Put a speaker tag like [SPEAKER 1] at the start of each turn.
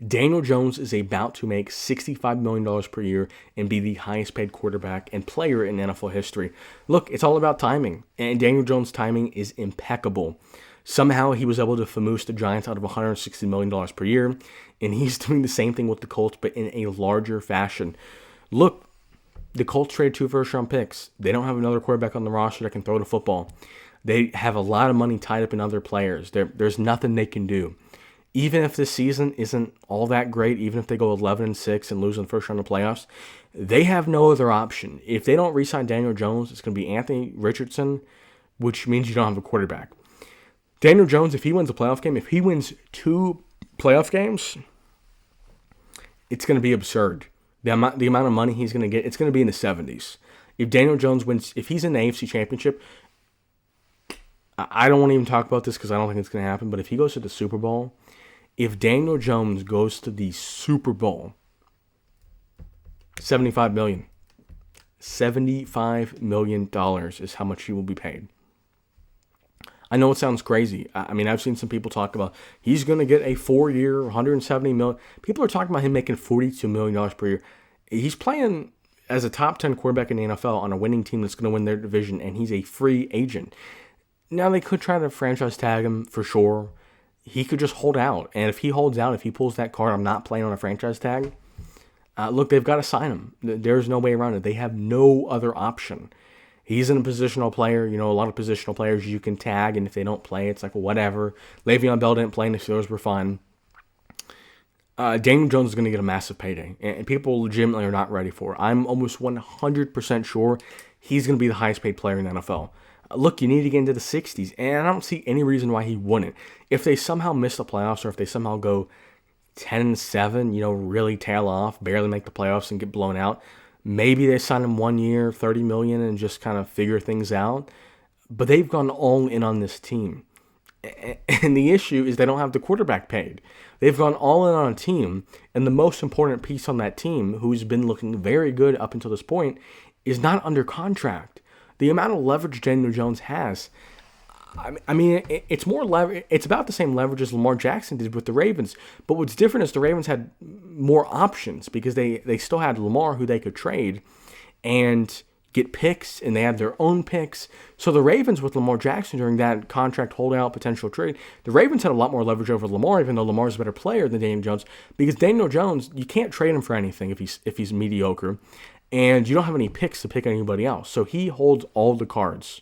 [SPEAKER 1] Daniel Jones is about to make $65 million per year and be the highest paid quarterback and player in NFL history. Look, it's all about timing, and Daniel Jones' timing is impeccable. Somehow he was able to famoose the Giants out of $160 million per year, and he's doing the same thing with the Colts, but in a larger fashion. Look, the Colts traded 2 first-round picks. They don't have another quarterback on the roster that can throw the football. They have a lot of money tied up in other players. There's nothing they can do. Even if this season isn't all that great, even if they go 11-6 and lose in the first round of playoffs, they have no other option. If they don't re-sign Daniel Jones, it's going to be Anthony Richardson, which means you don't have a quarterback. Daniel Jones, if he wins a playoff game, if he wins 2 playoff games, it's going to be absurd. The amount of money he's going to get, it's going to be in the 70s. If Daniel Jones wins, if he's in the AFC Championship, I don't want to even talk about this because I don't think it's going to happen, but if he goes to the Super Bowl, if Daniel Jones goes to the Super Bowl, $75 million. $75 million is how much he will be paid. I know it sounds crazy. I mean, I've seen some people talk about he's going to get a 4-year, $170 million. People are talking about him making $42 million per year. He's playing as a top 10 quarterback in the NFL on a winning team that's going to win their division, and he's a free agent. Now, they could try to franchise tag him for sure. He could just hold out. And if he holds out, if he pulls that card, I'm not playing on a franchise tag, look, they've got to sign him. There's no way around it. They have no other option. He's in a positional player. You know, a lot of positional players you can tag, and if they don't play, it's like, well, whatever. Le'Veon Bell didn't play, and the Steelers were fine. Daniel Jones is going to get a massive payday, and people legitimately are not ready for it. I'm almost 100% sure he's going to be the highest paid player in the NFL. Look, you need to get into the 60s, and I don't see any reason why he wouldn't. If they somehow miss the playoffs, or if they somehow go 10-7, really tail off, barely make the playoffs and get blown out, maybe they sign him 1 year, $30 million, and just kind of figure things out. But they've gone all in on this team. And the issue is they don't have the quarterback paid. They've gone all in on a team, and the most important piece on that team, who's been looking very good up until this point, is not under contract. The amount of leverage Daniel Jones has, I mean, it's more leverage. It's about the same leverage as Lamar Jackson did with the Ravens. But what's different is the Ravens had more options because they still had Lamar, who they could trade and get picks, and they had their own picks. So the Ravens with Lamar Jackson during that contract holdout potential trade, the Ravens had a lot more leverage over Lamar, even though Lamar's a better player than Daniel Jones, because Daniel Jones, you can't trade him for anything if he's mediocre. And you don't have any picks to pick anybody else. So he holds all the cards.